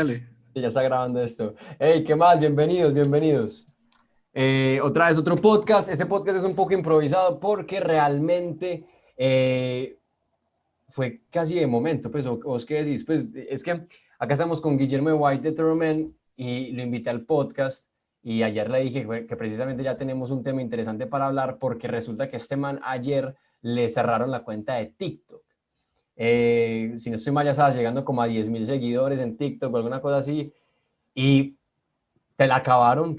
Dale. Sí, ya está grabando esto. Hey, ¿qué más? Bienvenidos, bienvenidos. Otra vez otro podcast. Ese podcast es un poco improvisado porque realmente fue casi de momento. Pues, ¿vos qué decís? Pues es que acá estamos con Guillermo White de Truman y lo invité al podcast. Y ayer le dije que precisamente ya tenemos un tema interesante para hablar porque resulta que este man ayer le cerraron la cuenta de TikTok. Si no estoy mal, ya estaba llegando como a 10.000 seguidores en TikTok o alguna cosa así. Y te la acabaron.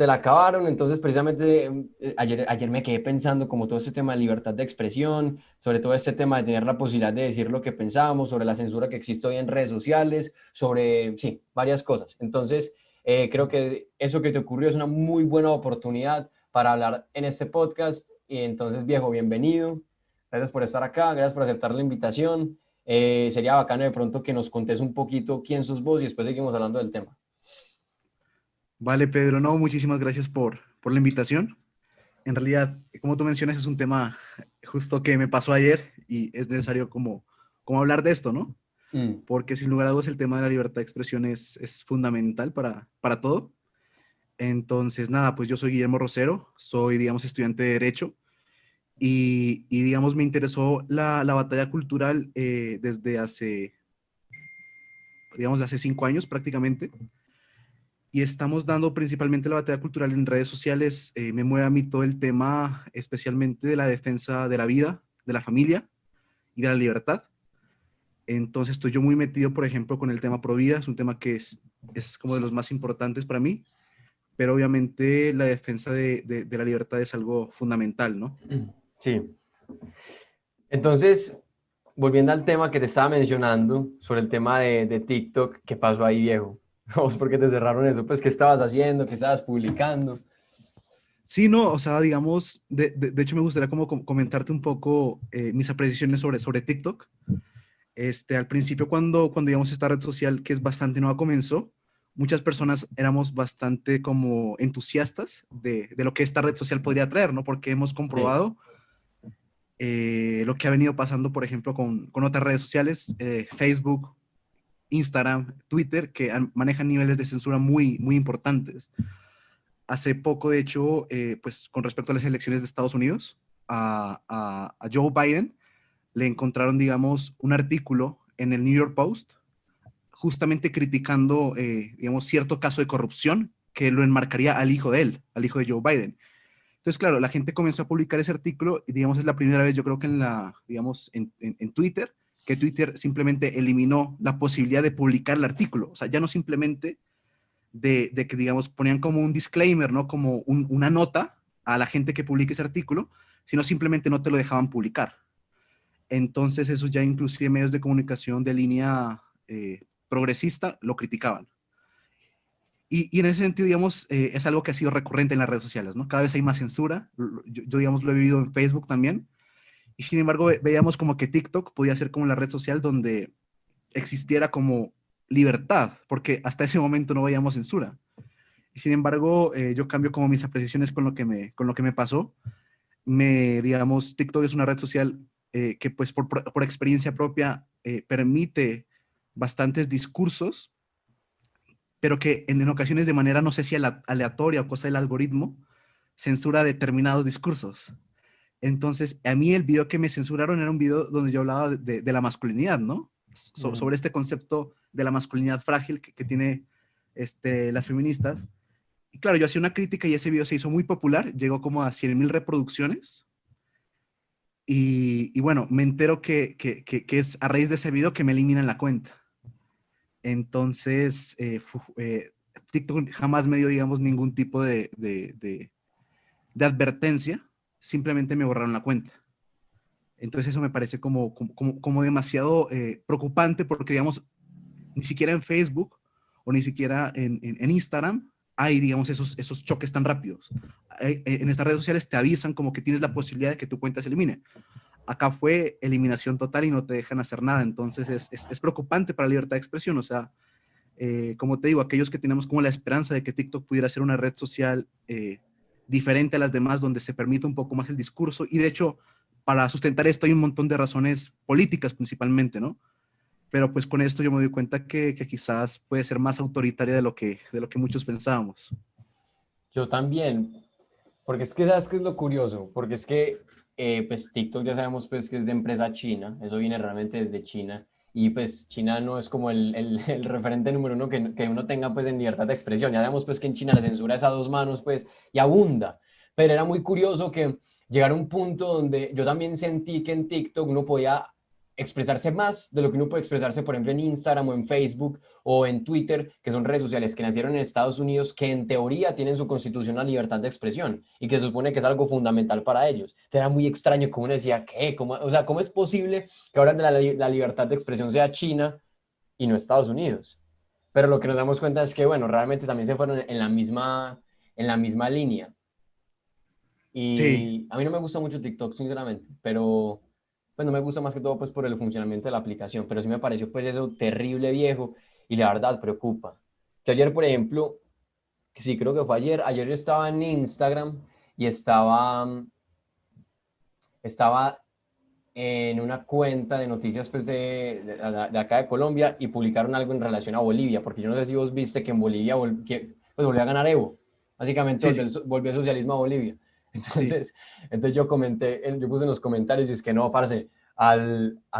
Entonces, precisamente ayer me quedé pensando como todo este tema de libertad de expresión, sobre todo este tema de tener la posibilidad de decir lo que pensamos, sobre la censura que existe hoy en redes sociales, sobre, sí, varias cosas. Entonces, creo que eso que te ocurrió es una muy buena oportunidad para hablar en este podcast. Y entonces, viejo, bienvenido. Gracias por estar acá, gracias por aceptar la invitación. Sería bacano de pronto que nos contés un poquito quién sos vos y después seguimos hablando del tema. Vale, Pedro, no, muchísimas gracias por la invitación. En realidad, como tú mencionas, es un tema justo que me pasó ayer y es necesario como hablar de esto, ¿no? Mm. Porque sin lugar a dudas el tema de la libertad de expresión es fundamental para todo. Entonces, nada, pues yo soy Guillermo Rosero, soy, digamos, estudiante de Derecho y digamos, me interesó la batalla cultural desde hace, digamos, de hace 5 años prácticamente. Y estamos dando principalmente la batalla cultural en redes sociales. Me mueve a mí todo el tema, especialmente de la defensa de la vida, de la familia y de la libertad. Entonces estoy yo muy metido, por ejemplo, con el tema pro vida. Es un tema que es como de los más importantes para mí, pero obviamente la defensa de la libertad es algo fundamental, ¿no? Sí. Entonces, volviendo al tema que te estaba mencionando, sobre el tema de TikTok, ¿qué pasó ahí, viejo? ¿Vos por qué te cerraron eso? Pues, ¿qué estabas haciendo? ¿Qué estabas publicando? Sí, no, o sea, digamos, de hecho me gustaría como comentarte un poco mis apreciaciones sobre TikTok. Al principio, cuando digamos esta red social, que es bastante nueva, comenzó, muchas personas éramos bastante como entusiastas de lo que esta red social podría traer, ¿no? Porque hemos Sí, comprobado lo que ha venido pasando, por ejemplo, con otras redes sociales, Facebook, Instagram, Twitter, que manejan niveles de censura muy importantes. Hace poco, de hecho, pues con respecto a las elecciones de Estados Unidos, a Joe Biden le encontraron, digamos, un artículo en el New York Post justamente criticando, digamos, cierto caso de corrupción que lo enmarcaría al hijo de él, al hijo de Joe Biden. Entonces, claro, la gente comenzó a publicar ese artículo y, digamos, es la primera vez, yo creo que digamos, en Twitter, que Twitter simplemente eliminó la posibilidad de publicar el artículo. O sea, ya no simplemente de que, digamos, ponían como un disclaimer, ¿no? Como una nota a la gente que publique ese artículo, sino simplemente no te lo dejaban publicar. Entonces, eso ya inclusive medios de comunicación de línea progresista lo criticaban. Y en ese sentido, digamos, es algo que ha sido recurrente en las redes sociales, ¿no? Cada vez hay más censura. Yo, digamos, lo he vivido en Facebook también. Y sin embargo, veíamos como que TikTok podía ser como la red social donde existiera como libertad, porque hasta ese momento no veíamos censura. Y sin embargo, yo cambio como mis apreciaciones con lo que me pasó. Digamos, TikTok es una red social que pues por experiencia propia permite bastantes discursos, pero que en ocasiones de manera, no sé si aleatoria o cosa del algoritmo, censura determinados discursos. Entonces, a mí el video que me censuraron era un video donde yo hablaba de la masculinidad, ¿no? ujú, Sobre este concepto de la masculinidad frágil que tiene las feministas. Y claro, yo hacía una crítica y ese video se hizo muy popular, llegó como a 100.000 reproducciones. Y bueno, me entero que es a raíz de ese video que me eliminan la cuenta. Entonces, TikTok jamás me dio, digamos, ningún tipo de advertencia, simplemente me borraron la cuenta. Entonces eso me parece como demasiado preocupante porque, digamos, ni siquiera en Facebook o ni siquiera en Instagram hay, digamos, esos choques tan rápidos. En estas redes sociales te avisan como que tienes la posibilidad de que tu cuenta se elimine. Acá fue eliminación total y no te dejan hacer nada. Entonces es preocupante para la libertad de expresión. O sea, como te digo, aquellos que tenemos como la esperanza de que TikTok pudiera ser una red social diferente a las demás, donde se permite un poco más el discurso. Y de hecho, para sustentar esto hay un montón de razones políticas principalmente, ¿no? pero pues con esto yo me doy cuenta que quizás puede ser más autoritaria de lo que muchos pensábamos. Yo también, porque es que sabes qué es lo curioso, porque es que pues TikTok ya sabemos pues que es de empresa china, eso viene realmente desde China, y pues China no es como el referente número uno que uno tenga pues en libertad de expresión, ya sabemos pues que en China la censura es a dos manos pues y abunda, pero era muy curioso que llegara un punto donde yo también sentí que en TikTok uno podía expresarse más de lo que uno puede expresarse, por ejemplo, en Instagram o en Facebook o en Twitter, que son redes sociales que nacieron en Estados Unidos, que en teoría tienen su constitución la libertad de expresión y que se supone que es algo fundamental para ellos. Era muy extraño como uno decía, ¿qué? ¿Cómo? O sea, ¿cómo es posible que ahora de la libertad de expresión sea China y no Estados Unidos? Pero lo que nos damos cuenta es que, bueno, realmente también se fueron en la misma línea. Sí, Y a mí no me gusta mucho TikTok, sinceramente, pero pues no me gusta más que todo pues por el funcionamiento de la aplicación, pero sí me pareció pues eso terrible viejo y la verdad preocupa. Que ayer, por ejemplo, que sí creo que fue ayer yo estaba en Instagram y estaba en una cuenta de noticias pues de acá de Colombia y publicaron algo en relación a Bolivia, porque yo no sé si vos viste que en Bolivia pues volvió a ganar Evo, básicamente sí, sí, volvió el socialismo a Bolivia. sí. Entonces yo comenté, yo puse en los comentarios y es que no, parce, a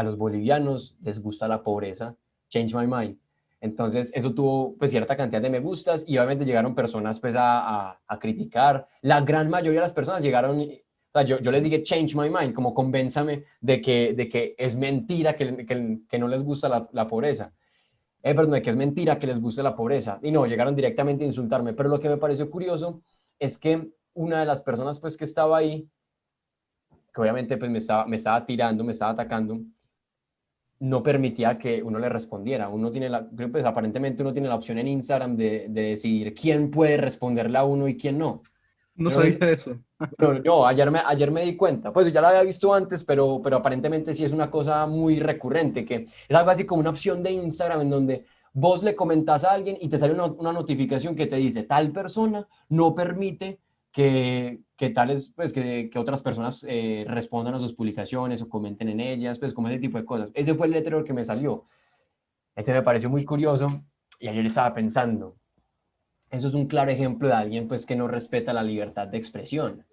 los bolivianos les gusta la pobreza, change my mind. Entonces eso tuvo pues cierta cantidad de me gustas y obviamente llegaron personas pues a criticar. La gran mayoría de las personas llegaron, o sea, yo les dije change my mind, como convénzame de que es mentira que no les gusta la pobreza. Perdón, de que es mentira que les guste la pobreza. Y no, llegaron directamente a insultarme. Pero lo que me pareció curioso es que una de las personas pues que estaba ahí, que obviamente pues me estaba tirando, me estaba atacando, no permitía que uno le respondiera. Uno tiene pues aparentemente uno tiene la opción en Instagram de decidir quién puede responderle a uno y quién no. No Yo no sé sabía si, eso. no, no, ayer me di cuenta, pues ya la había visto antes, pero aparentemente sí es una cosa muy recurrente, que es algo así como una opción de Instagram en donde vos le comentas a alguien y te sale una notificación que te dice, tal persona no permite que tales, pues que otras personas respondan a sus publicaciones o comenten en ellas, pues como ese tipo de cosas. Ese fue el letrero que me salió. Este me pareció muy curioso y ayer estaba pensando, eso es un claro ejemplo de alguien pues que no respeta la libertad de expresión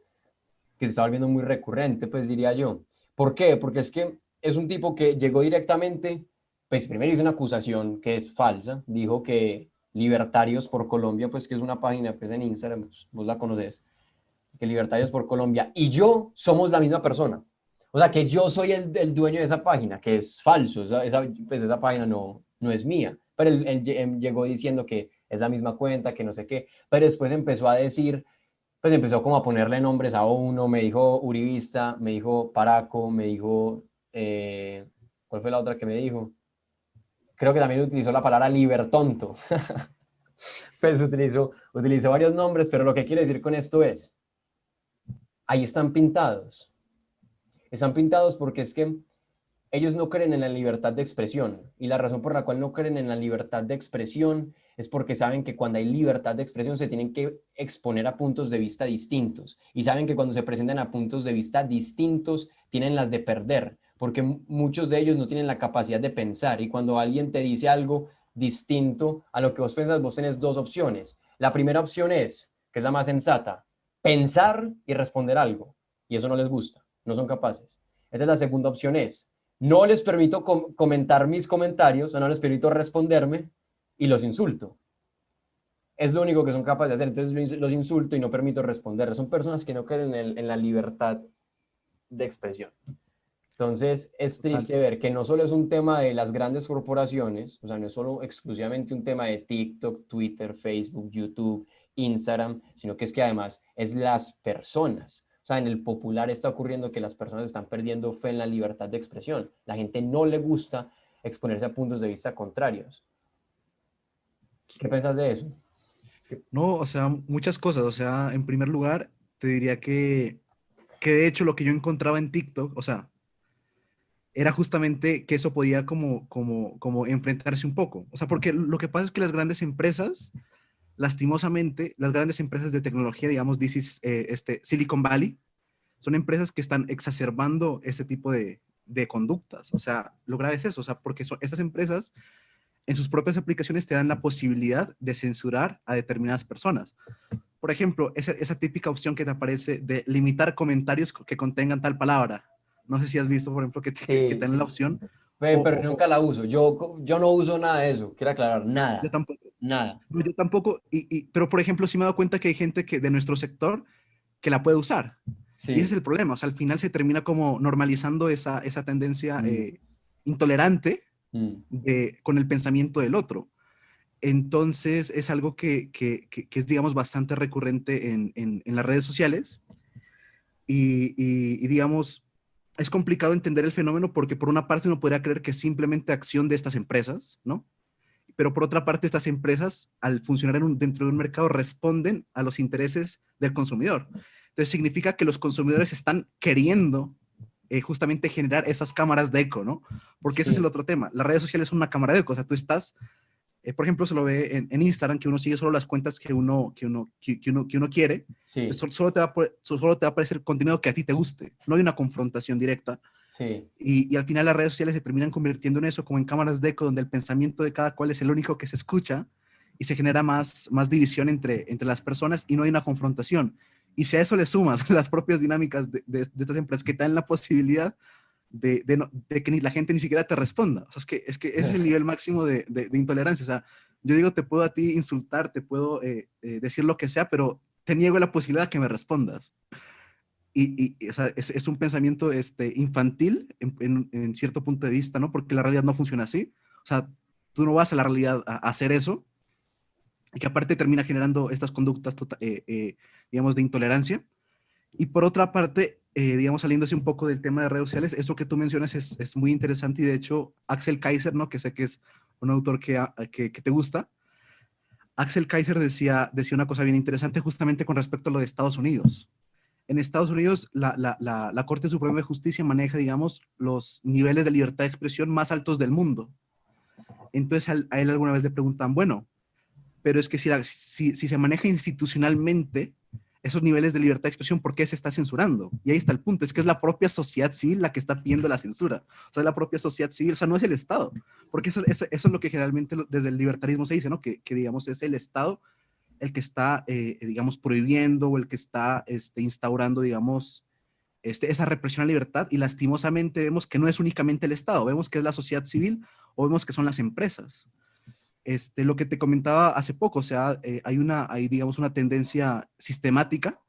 que se está volviendo muy recurrente, pues diría yo. ¿Por qué? Porque es que es un tipo que llegó directamente, pues primero hizo una acusación que es falsa, dijo que Libertarios por Colombia, pues que es una página pues en Instagram, pues, vos la conoces, que Libertarios por Colombia y yo somos la misma persona. O sea, que yo soy el dueño de esa página, que es falso, pues esa página no es mía. Pero él llegó diciendo que es la misma cuenta, que no sé qué, pero después empezó a decir pues empezó como a ponerle nombres a uno, me dijo Uribista, me dijo Paraco, me dijo, ¿cuál fue la otra que me dijo? Creo que también utilizó la palabra libertonto. Pues utilizó varios nombres, pero lo que quiere decir con esto es, ahí están pintados. Están pintados porque es que ellos no creen en la libertad de expresión y la razón por la cual no creen en la libertad de expresión es porque saben que cuando hay libertad de expresión se tienen que exponer a puntos de vista distintos y saben que cuando se presentan a puntos de vista distintos tienen las de perder porque muchos de ellos no tienen la capacidad de pensar y cuando alguien te dice algo distinto a lo que vos pensás, vos tenés dos opciones. La primera opción es, que es la más sensata, pensar y responder algo y eso no les gusta, no son capaces. Esta es la segunda opción es no les permito comentar mis comentarios, o no les permito responderme y los insulto. Es lo único que son capaces de hacer. Entonces los insulto y no permito responder. Son personas que no creen en la libertad de expresión. Entonces es Total. triste ver que no solo es un tema de las grandes corporaciones, o sea, no es solo exclusivamente un tema de TikTok, Twitter, Facebook, YouTube, Instagram, sino que es que además es las personas. O sea, en el popular está ocurriendo que las personas están perdiendo fe en la libertad de expresión. La gente no le gusta exponerse a puntos de vista contrarios. ¿Qué piensas de eso? No, o sea, muchas cosas. O sea, en primer lugar, te diría que de hecho lo que yo encontraba en TikTok, o sea, era justamente que eso podía como enfrentarse un poco. O sea, porque lo que pasa es que las grandes empresas, lastimosamente, las grandes empresas de tecnología, digamos, Silicon Valley, son empresas que están exacerbando este tipo de conductas. O sea, lo grave es eso, o sea, porque estas empresas en sus propias aplicaciones te dan la posibilidad de censurar a determinadas personas. Por ejemplo, esa típica opción que te aparece de limitar comentarios que contengan tal palabra. No sé si has visto, por ejemplo, que Sí, te dan la sí. opción. Pero nunca la uso. Yo no uso nada de eso. Quiero aclarar, Yo nada. tampoco. Nada. No, yo tampoco, pero por ejemplo, sí me he dado cuenta que hay gente que de nuestro sector que la puede usar. Y ese es Sí. el problema. O sea, al final se termina como normalizando esa tendencia Mm, intolerante mm. con el pensamiento del otro. Entonces, es algo que es, digamos, bastante recurrente en las redes sociales digamos, es complicado entender el fenómeno porque por una parte uno podría creer que es simplemente acción de estas empresas, ¿no? Pero por otra parte, estas empresas, al funcionar dentro de un mercado, responden a los intereses del consumidor. Entonces, significa que los consumidores están queriendo justamente generar esas cámaras de eco, ¿no? Porque ese es el Sí, otro tema. Las redes sociales son una cámara de eco. O sea, tú estás, por ejemplo, se lo ve en Instagram, que uno sigue solo las cuentas que uno quiere. Entonces, sí, solo te va a aparecer contenido que a ti te guste. No hay una confrontación directa. sí. Y al final las redes sociales se terminan convirtiendo en eso, como en cámaras de eco, donde el pensamiento de cada cual es el único que se escucha y se genera más división entre las personas y no hay una confrontación. Y si a eso le sumas las propias dinámicas de estas empresas que te dan la posibilidad de que la gente ni siquiera te responda. O sea, es que ese es el nivel máximo de intolerancia. O sea, yo digo, te puedo a ti insultar, te puedo decir lo que sea, pero te niego la posibilidad de que me respondas. O sea, es un pensamiento infantil en cierto punto de vista, ¿no? Porque la realidad no funciona así. O sea, tú no vas a la realidad a hacer eso y que aparte termina generando estas conductas, digamos, de intolerancia. Y por otra parte, digamos, saliéndose un poco del tema de redes sociales, eso que tú mencionas es muy interesante y de hecho Axel Kaiser, ¿no? Que sé que es un autor que te gusta. Axel Kaiser decía una cosa bien interesante justamente con respecto a lo de Estados Unidos. En Estados Unidos, la Corte Suprema de Justicia maneja, digamos, los niveles de libertad de expresión más altos del mundo. Entonces, a él alguna vez le preguntan, bueno, pero es que si se maneja institucionalmente esos niveles de libertad de expresión, ¿por qué se está censurando? Y ahí está el punto, es que es la propia sociedad civil la que está pidiendo la censura. O sea, es la propia sociedad civil, o sea, no es el Estado. Porque eso es lo que generalmente desde el libertarismo se dice, ¿no? Que digamos, es el Estado el que está, digamos, prohibiendo o el que está instaurando, digamos, esa represión a la libertad y lastimosamente vemos que no es únicamente el Estado, vemos que es la sociedad civil o vemos que son las empresas. Lo que te comentaba hace poco, o sea, hay digamos una tendencia sistemática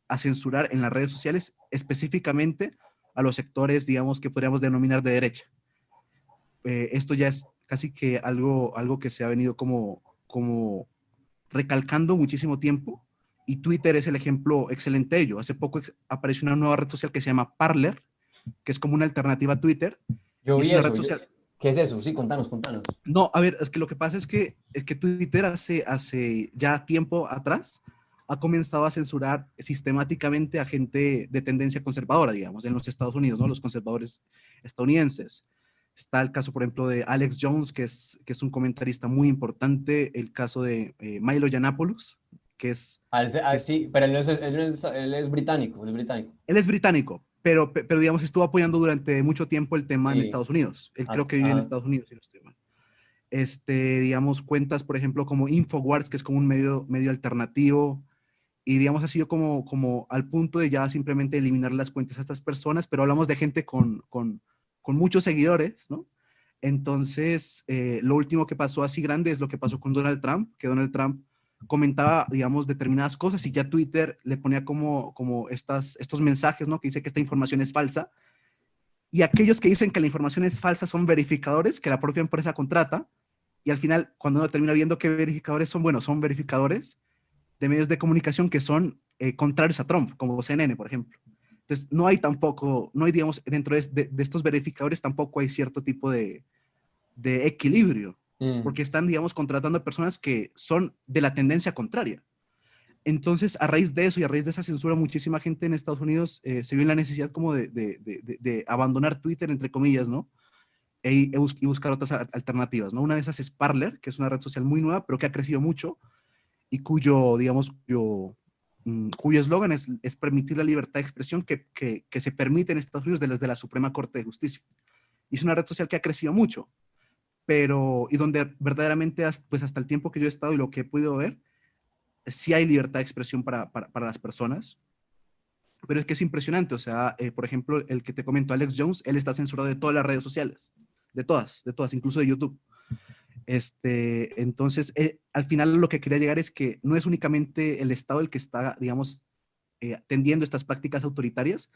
a censurar en las redes sociales específicamente a los sectores, digamos, que podríamos denominar de derecha. Esto ya es casi que algo que se ha venido como recalcando muchísimo tiempo y Twitter es el ejemplo excelente de ello. Hace poco apareció una nueva red social que se llama Parler, que es como una alternativa a Twitter Yo y es vi una red eso. social. ¿Qué es eso? Sí, contanos, contanos. No, a ver, es que lo que pasa es que Twitter hace ya tiempo atrás ha comenzado a censurar sistemáticamente a gente de tendencia conservadora, digamos, en los Estados Unidos, ¿no? Los conservadores estadounidenses. Está el caso, por ejemplo, de Alex Jones, que es un comentarista muy importante, el caso de Milo Yiannopoulos, que es, que es Sí, pero él es británico, él es británico. él es británico, pero digamos, estuvo apoyando durante mucho tiempo el tema en Sí. Estados Unidos. Él Ah, creo que vive en ajá. Estados Unidos, si no estoy mal. Digamos, cuentas, por ejemplo, como Infowars, que es como un medio alternativo, y digamos, ha sido como al punto de ya simplemente eliminar las cuentas a estas personas, pero hablamos de gente con muchos seguidores, ¿no? Entonces, lo último que pasó así grande es lo que pasó con Donald Trump, que Donald Trump comentaba, digamos, determinadas cosas y ya Twitter le ponía como estos mensajes, ¿no? Que dice que esta información es falsa. Y aquellos que dicen que la información es falsa son verificadores que la propia empresa contrata y al final, cuando uno termina viendo qué verificadores son, bueno, son verificadores de medios de comunicación que son contrarios a Trump, como CNN, por ejemplo. Entonces, no hay, digamos, dentro de estos verificadores tampoco hay cierto tipo de equilibrio, Mm. porque están, digamos, contratando a personas que son de la tendencia contraria. Entonces, a raíz de eso y a raíz de esa censura, muchísima gente en Estados Unidos se vio en la necesidad como de abandonar Twitter, entre comillas, ¿no? Y buscar otras alternativas, ¿no? Una de esas es Parler, que es una red social muy nueva, pero que ha crecido mucho y cuyo, digamos, cuyo eslogan es permitir la libertad de expresión que se permite en Estados Unidos desde la Suprema Corte de Justicia. Y es una red social que ha crecido mucho, y donde verdaderamente, pues hasta el tiempo que yo he estado y lo que he podido ver, sí hay libertad de expresión para las personas, pero es que es impresionante. O sea, por ejemplo, el que te comento, Alex Jones, él está censurado de todas las redes sociales, de todas, incluso de YouTube. Entonces, al final lo que quería llegar es que no es únicamente el Estado el que está, digamos, tendiendo estas prácticas autoritarias,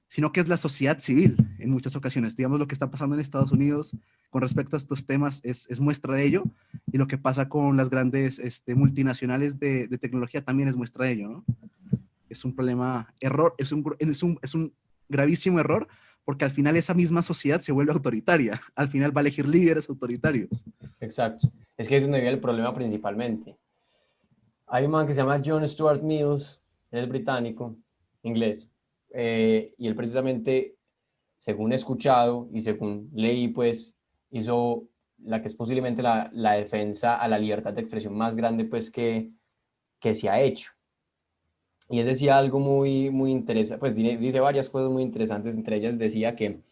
sino que es la sociedad civil en muchas ocasiones. Digamos, lo que está pasando en Estados Unidos con respecto a estos temas es muestra de ello, y lo que pasa con las grandes multinacionales de tecnología también es muestra de ello, ¿no? Es un problema, es un gravísimo error, porque al final esa misma sociedad se vuelve autoritaria. Al final va a elegir líderes autoritarios. Exacto. Es que es donde viene el problema principalmente. Hay un man que se llama John Stuart Mills, él es británico, inglés, y él precisamente, según he escuchado y según leí, pues hizo la que es posiblemente la defensa a la libertad de expresión más grande pues que se ha hecho. Y él decía algo muy, muy interesante, pues dice varias cosas muy interesantes, entre ellas decía que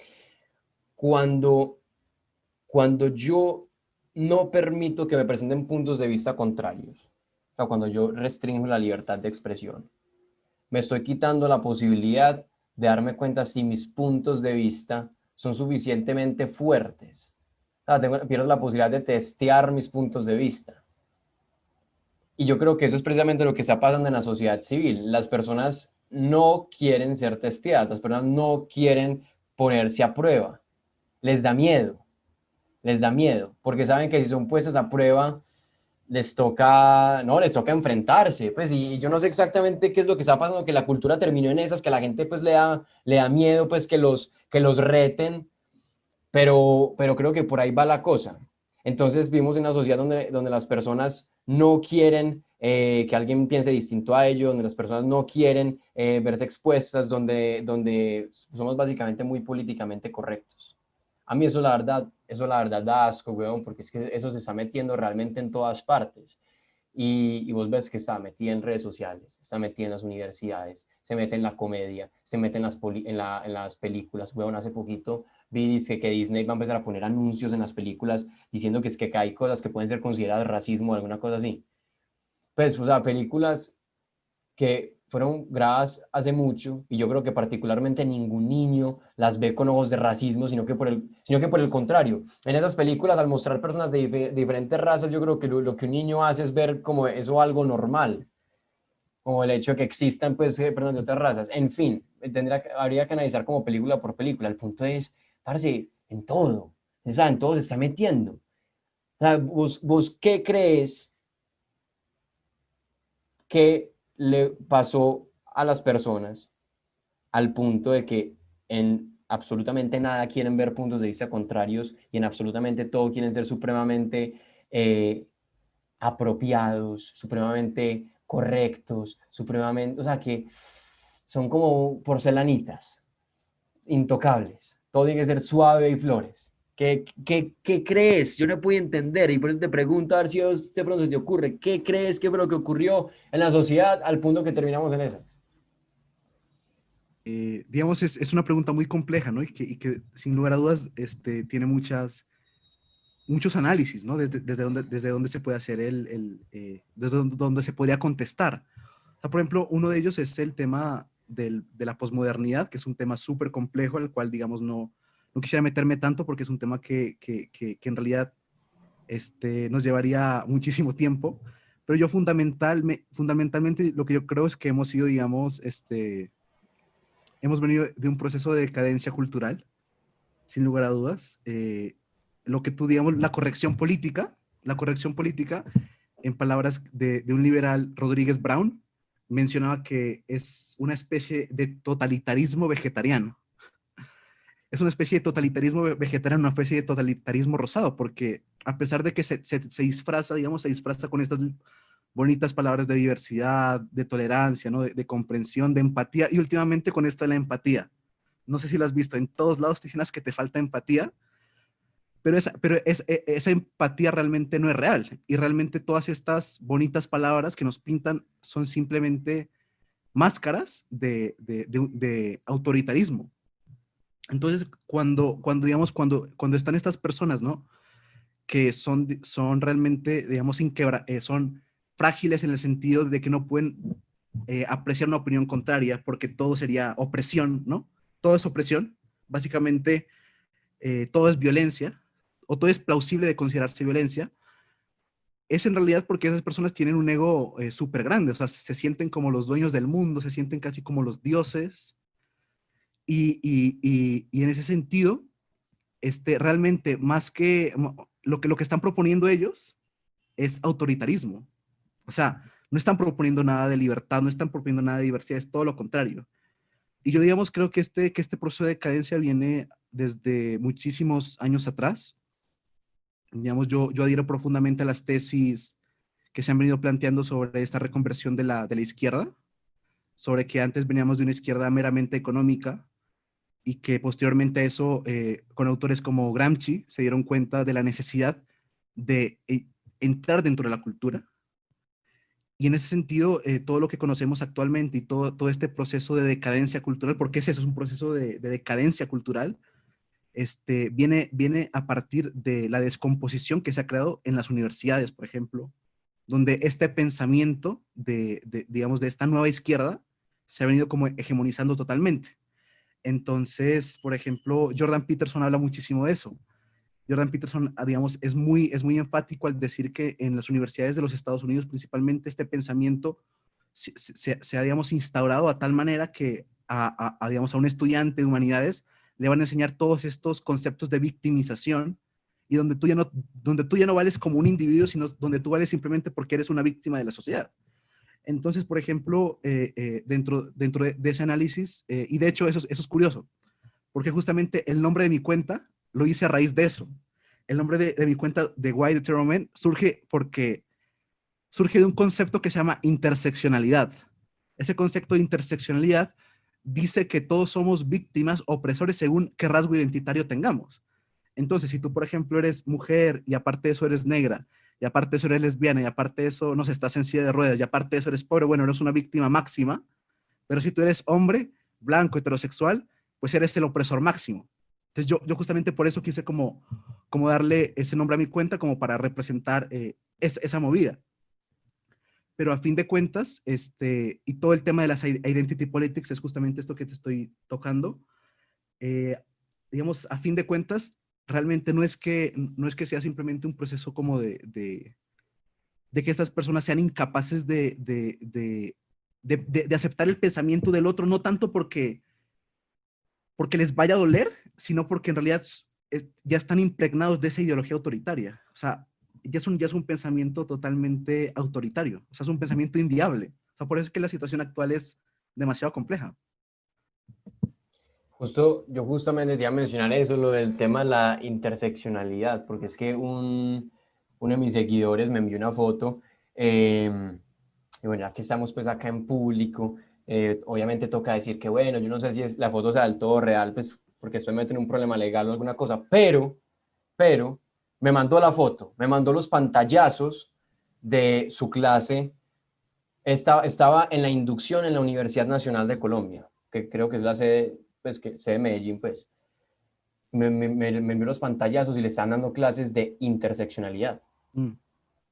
cuando, cuando yo no permito que me presenten puntos de vista contrarios, o sea, cuando yo restringo la libertad de expresión, me estoy quitando la posibilidad de darme cuenta si mis puntos de vista son suficientemente fuertes. O sea, pierdo la posibilidad de testear mis puntos de vista. Y yo creo que eso es precisamente lo que está pasando en la sociedad civil. Las personas no quieren ser testeadas, las personas no quieren ponerse a prueba. Les da miedo, porque saben que si son puestas a prueba, les toca, no, les toca enfrentarse, pues, y yo no sé exactamente qué es lo que está pasando, que la cultura terminó en esas, que a la gente, pues, le da miedo, pues, que los reten, pero creo que por ahí va la cosa. Entonces vimos una sociedad donde las personas no quieren que alguien piense distinto a ellos, donde las personas no quieren verse expuestas, donde somos básicamente muy políticamente correctos. A mí eso la verdad da asco, weón, porque es que eso se está metiendo realmente en todas partes. Y vos ves que está metida en redes sociales, está metida en las universidades, se mete en la comedia, se mete en las películas. Weón, hace poquito vi dice que Disney va a empezar a poner anuncios en las películas diciendo que es que hay cosas que pueden ser consideradas racismo o alguna cosa así. Pues, o sea, películas que fueron grabadas hace mucho y yo creo que particularmente ningún niño las ve con ojos de racismo, sino que por el contrario. En esas películas, al mostrar personas de diferentes razas, yo creo que lo que un niño hace es ver como eso algo normal, como el hecho de que existan pues personas de otras razas. En fin, habría que analizar como película por película. El punto es, parce, en todo, o sea, en todo se está metiendo. O sea, vos ¿qué crees que le pasó a las personas al punto de que en absolutamente nada quieren ver puntos de vista contrarios y en absolutamente todo quieren ser supremamente apropiados, supremamente correctos, supremamente, o sea, que son como porcelanitas, intocables. Todo tiene que ser suave y flores. ¿Qué crees? Yo no puedo entender y por eso te pregunto a ver si a vos de pronto se te ocurre. ¿Qué crees que fue lo que ocurrió en la sociedad al punto que terminamos en esas? Digamos, es una pregunta muy compleja, ¿no? Y que sin lugar a dudas tiene muchos análisis, ¿no? Desde dónde se puede hacer desde donde se podría contestar. O sea, por ejemplo, uno de ellos es el tema de la posmodernidad, que es un tema súper complejo, al cual, digamos, no quisiera meterme tanto porque es un tema que en realidad nos llevaría muchísimo tiempo. Pero yo fundamentalmente lo que yo creo es que hemos sido, digamos, hemos venido de un proceso de decadencia cultural, sin lugar a dudas. Lo que tú, digamos, la corrección política, en palabras de un liberal, Rodríguez Brown, mencionaba que es una especie de totalitarismo vegetariano. Es una especie de totalitarismo vegetariano, una especie de totalitarismo rosado, porque a pesar de que se disfraza, digamos, se disfraza con estas bonitas palabras de diversidad, de tolerancia, ¿no? De comprensión, de empatía, y últimamente con esta de la empatía. No sé si lo has visto, en todos lados te dicen que te falta empatía, esa empatía realmente no es real. Y realmente todas estas bonitas palabras que nos pintan son simplemente máscaras de autoritarismo. Entonces, cuando están estas personas, ¿no? Que son realmente, digamos, son frágiles en el sentido de que no pueden apreciar una opinión contraria, porque todo sería opresión, ¿no? Todo es opresión. Básicamente, todo es violencia, o todo es plausible de considerarse violencia. Es en realidad porque esas personas tienen un ego súper grande, o sea, se sienten como los dueños del mundo, se sienten casi como los dioses, y en ese sentido, realmente, más que lo que están proponiendo ellos es autoritarismo. O sea, no están proponiendo nada de libertad, no están proponiendo nada de diversidad, es todo lo contrario. Y yo, digamos, creo que este proceso de decadencia viene desde muchísimos años atrás. Digamos, yo adhiero profundamente a las tesis que se han venido planteando sobre esta reconversión de la izquierda, sobre que antes veníamos de una izquierda meramente económica y que posteriormente a eso, con autores como Gramsci, se dieron cuenta de la necesidad de entrar dentro de la cultura. Y en ese sentido, todo lo que conocemos actualmente y todo este proceso de decadencia cultural, porque es eso, es un proceso de decadencia cultural, viene a partir de la descomposición que se ha creado en las universidades, por ejemplo, donde este pensamiento digamos, de esta nueva izquierda se ha venido como hegemonizando totalmente. Entonces, por ejemplo, Jordan Peterson habla muchísimo de eso. Jordan Peterson, digamos, es muy enfático al decir que en las universidades de los Estados Unidos, principalmente, este pensamiento se ha, digamos, instaurado a tal manera que digamos, a un estudiante de humanidades le van a enseñar todos estos conceptos de victimización y donde tú ya no vales como un individuo, sino donde tú vales simplemente porque eres una víctima de la sociedad. Entonces, por ejemplo, dentro de ese análisis, y de hecho eso es curioso, porque justamente el nombre de mi cuenta lo hice a raíz de eso. El nombre de mi cuenta de Why the Terror Man surge de un concepto que se llama interseccionalidad. Ese concepto de interseccionalidad dice que todos somos víctimas, opresores, según qué rasgo identitario tengamos. Entonces, si tú, por ejemplo, eres mujer y aparte de eso eres negra, y aparte de eso eres lesbiana, y aparte de eso, no sé, estás en silla de ruedas, y aparte de eso eres pobre, bueno, eres una víctima máxima, pero si tú eres hombre, blanco, heterosexual, pues eres el opresor máximo. Entonces yo justamente por eso quise como darle ese nombre a mi cuenta, como para representar esa movida. Pero a fin de cuentas, y todo el tema de las identity politics es justamente esto que te estoy tocando. eh, digamos, a fin de cuentas, realmente no es que sea simplemente un proceso como de que estas personas sean incapaces de aceptar el pensamiento del otro, no tanto porque les vaya a doler, sino porque en realidad ya están impregnados de esa ideología autoritaria. O sea, ya es un pensamiento totalmente autoritario. O sea, es un pensamiento inviable. O sea, por eso es que la situación actual es demasiado compleja. Yo justamente te iba a mencionar eso, lo del tema de la interseccionalidad, porque es que uno de mis seguidores me envió una foto, y bueno, ya que estamos pues acá en público, obviamente toca decir que bueno, yo no sé si la foto sea del todo real, pues porque después me meten un problema legal o alguna cosa, pero me mandó la foto, me mandó los pantallazos de su clase. Estaba en la inducción en la Universidad Nacional de Colombia, que creo que es la sede, pues, sede de Medellín, pues. Me envió los pantallazos y le están dando clases de interseccionalidad. Mm.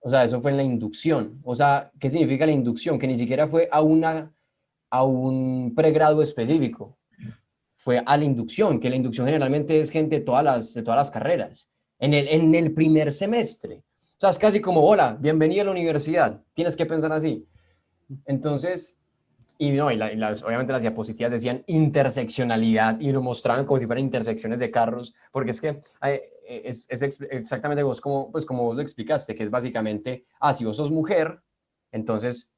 O sea, eso fue en la inducción. O sea, ¿qué significa la inducción? Que ni siquiera fue a un pregrado específico. Fue a la inducción, que la inducción generalmente es gente de todas las carreras. En el primer semestre. O sea, es casi como, hola, bienvenido a la universidad. Tienes que pensar así. Entonces, y no, obviamente las diapositivas decían interseccionalidad y lo mostraban como si fueran intersecciones de carros, porque es que exactamente como vos lo explicaste, que es básicamente, si vos sos mujer, entonces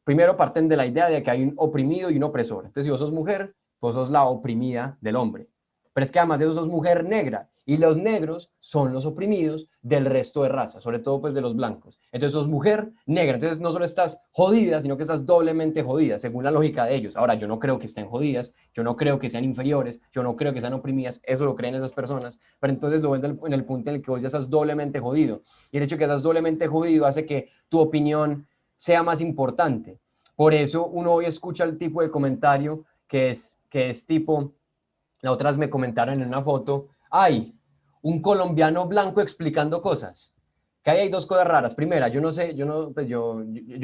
primero parten de la idea de que hay un oprimido y un opresor. Entonces, si vos sos mujer, vos sos la oprimida del hombre. Pero es que además de eso sos mujer negra y los negros son los oprimidos del resto de razas, sobre todo pues de los blancos. Entonces sos mujer negra, entonces no solo estás jodida, sino que estás doblemente jodida, según la lógica de ellos. Ahora, yo no creo que estén jodidas, yo no creo que sean inferiores, yo no creo que sean oprimidas, eso lo creen esas personas, pero entonces lo ves en el punto en el que vos ya estás doblemente jodido. Y el hecho de que estás doblemente jodido hace que tu opinión sea más importante. Por eso uno hoy escucha el tipo de comentario que es tipo, la otra vez me comentaron en una foto, ay, un colombiano blanco explicando cosas. Que ahí hay dos cosas raras. Primera, yo no sé, yo no, pues yo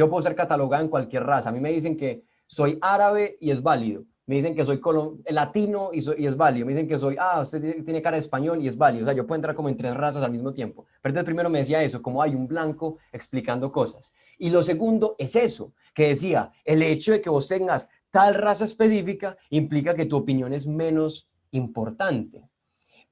puedo ser catalogada en cualquier raza. A mí me dicen que soy árabe y es válido. Me dicen que soy latino y es válido. Me dicen que soy, usted tiene cara de español y es válido. O sea, yo puedo entrar como en tres razas al mismo tiempo. Pero entonces primero me decía eso, como hay un blanco explicando cosas. Y lo segundo es eso, que decía, el hecho de que vos tengas tal raza específica implica que tu opinión es menos importante.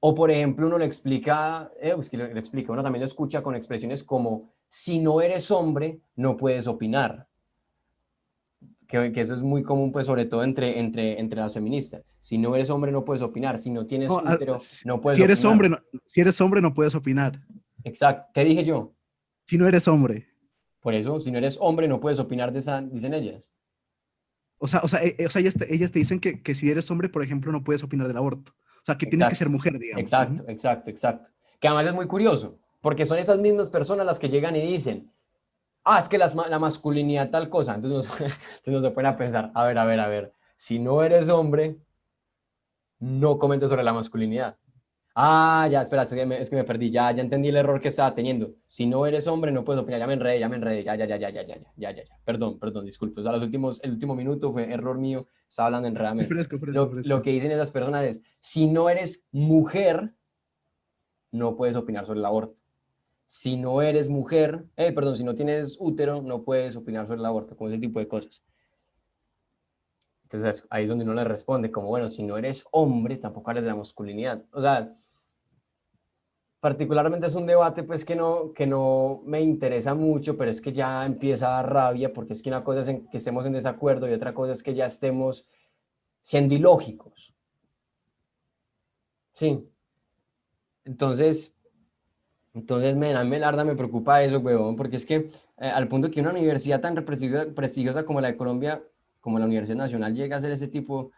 O por ejemplo, uno le explica, pues que le explica, uno también lo escucha con expresiones como, si no eres hombre, no puedes opinar. Que eso es muy común, pues sobre todo entre las feministas. Si no eres hombre, no puedes opinar. Si no tienes No, útero, si, no puedes si eres hombre, opinar. no, si eres hombre no puedes opinar. Exacto. ¿Qué dije yo? Si no eres hombre. Por eso, si no eres hombre, no puedes opinar de esa, dicen ellas. Ellas te dicen que si eres hombre, por ejemplo, no puedes opinar del aborto. O sea, que tiene que Exacto, ser mujer, digamos. Ujú. exacto, exacto, exacto. Que además es muy curioso, porque son esas mismas personas las que llegan y dicen, es que la masculinidad tal cosa. Entonces entonces uno se pone a pensar, a ver, si no eres hombre, no comentes sobre la masculinidad. Ya, espera, es que me perdí, ya entendí el error que estaba teniendo. Si no eres hombre, no puedes opinar, ya me enredé, ya. Perdón, disculpe. O sea, el último minuto fue error mío, estaba hablando enredadamente. Fresco, fresco, Lo fresco. que dicen esas personas es, si no eres mujer, no puedes opinar sobre el aborto. Si no eres mujer, perdón, si no tienes útero, no puedes opinar sobre el aborto, como ese tipo de cosas. Entonces ahí es donde uno le responde, como bueno, si no eres hombre, tampoco eres de la masculinidad. O sea, particularmente es un debate pues que no me interesa mucho, pero es que ya empieza a dar rabia, porque es que una cosa es que estemos en desacuerdo y otra cosa es que ya estemos siendo ilógicos. Sí, entonces, a mí la verdad me preocupa eso, huevón, porque es que al punto que una universidad tan prestigiosa como la de Colombia, como la Universidad Nacional, llega a hacer ese tipo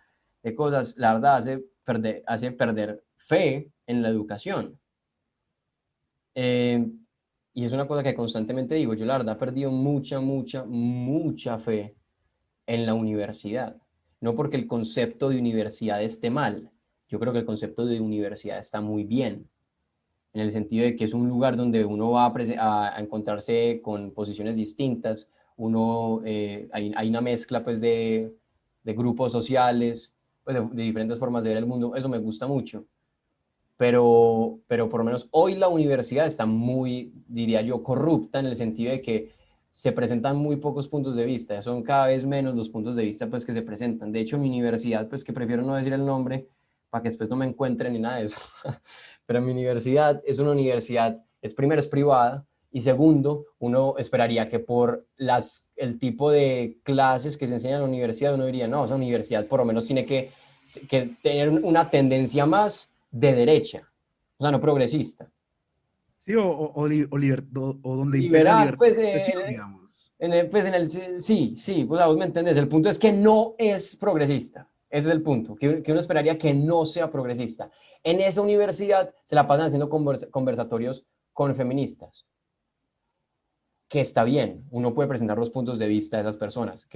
de cosas, la verdad hace perder fe en la educación. Eh, y es una cosa que constantemente digo, yo la verdad he perdido mucha fe en la universidad. No porque el concepto de universidad esté mal, yo creo que el concepto de universidad está muy bien en el sentido de que es un lugar donde uno va a encontrarse con posiciones distintas, hay una mezcla pues de grupos sociales, pues de diferentes formas de ver el mundo, eso me gusta mucho, pero por lo menos hoy la universidad está muy, diría yo, corrupta en el sentido de que se presentan muy pocos puntos de vista, son cada vez menos los puntos de vista pues que se presentan. De hecho, mi universidad, pues que prefiero no decir el nombre para que después no me encuentren ni nada de eso, pero mi universidad es una universidad, primero es privada y segundo, uno esperaría que por el tipo de clases que se enseñan en la universidad, uno diría, no, esa universidad por lo menos tiene que tener una tendencia más de derecha, o sea, no progresista. Sí, o donde impere la Liberal, libertad pues, de expresión, digamos. sí, pues, vos me entendés. El punto es que no es progresista. Ese es el punto, que uno esperaría que no sea progresista. En esa universidad se la pasan haciendo conversatorios con feministas, que está bien. Uno puede presentar los puntos de vista de esas personas,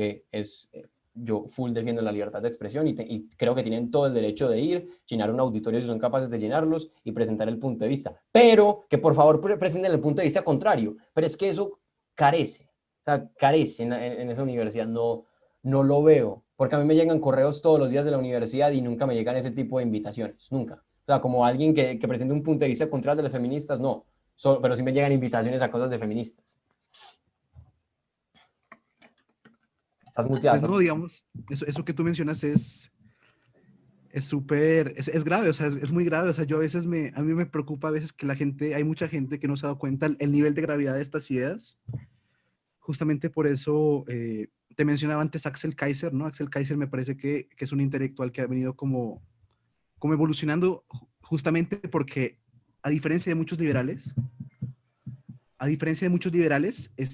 yo full defiendo la libertad de expresión y creo que tienen todo el derecho de ir, llenar un auditorio si son capaces de llenarlos y presentar el punto de vista. Pero que por favor presenten el punto de vista contrario. Pero es que eso carece, o sea, carece en esa universidad. No, no lo veo, porque a mí me llegan correos todos los días de la universidad y nunca me llegan ese tipo de invitaciones, nunca. O sea, como alguien que presente un punto de vista contrario de los feministas, no. Pero sí me llegan invitaciones a cosas de feministas. Estás muteada, Pues no, digamos, eso que tú mencionas es súper, es grave, o sea, es muy grave, o sea, yo a veces a mí me preocupa a veces que hay mucha gente que no se ha dado cuenta el nivel de gravedad de estas ideas. Justamente por eso te mencionaba antes Axel Kaiser, ¿no? Axel Kaiser me parece que es un intelectual que ha venido como evolucionando justamente porque a diferencia de muchos liberales,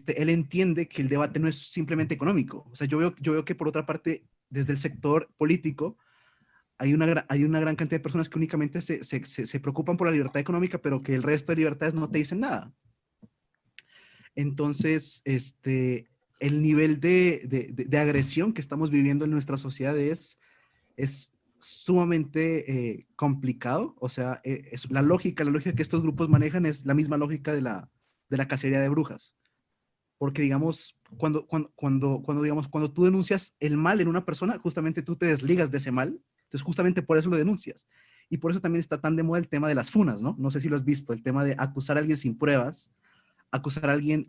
él entiende que el debate no es simplemente económico. O sea, yo veo que por otra parte, desde el sector político, hay una gran cantidad de personas que únicamente se preocupan por la libertad económica, pero que el resto de libertades no te dicen nada. Entonces, el nivel de agresión que estamos viviendo en nuestra sociedad es sumamente complicado. O sea, la lógica que estos grupos manejan es la misma lógica de la cacería de brujas. Porque, digamos, digamos, cuando tú denuncias el mal en una persona, justamente tú te desligas de ese mal. Entonces, justamente por eso lo denuncias. Y por eso también está tan de moda el tema de las funas, ¿no? No sé si lo has visto, el tema de acusar a alguien sin pruebas, acusar a alguien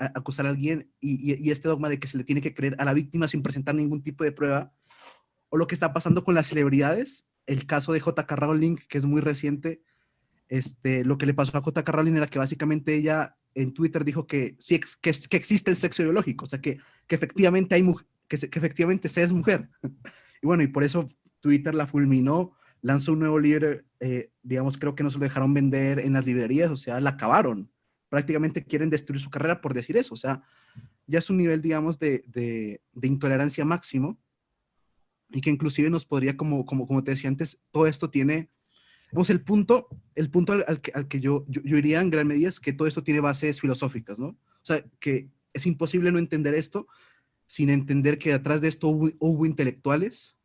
y este dogma de que se le tiene que creer a la víctima sin presentar ningún tipo de prueba, o lo que está pasando con las celebridades, el caso de J.K. Rowling, que es muy reciente. Lo que le pasó a J.K. Rowling era que básicamente ella en Twitter dijo que, sí, que existe el sexo biológico, o sea, que efectivamente que efectivamente se es mujer. Y bueno, y por eso Twitter la fulminó, lanzó un nuevo libro, digamos, creo que no se lo dejaron vender en las librerías, o sea, la acabaron. Prácticamente quieren destruir su carrera por decir eso, o sea, ya es un nivel, digamos, de intolerancia máximo y que inclusive nos podría, como te decía antes, todo esto tiene, vamos, el punto al que yo iría en gran medida es que todo esto tiene bases filosóficas, ¿no? O sea, que es imposible no entender esto sin entender que detrás de esto hubo intelectuales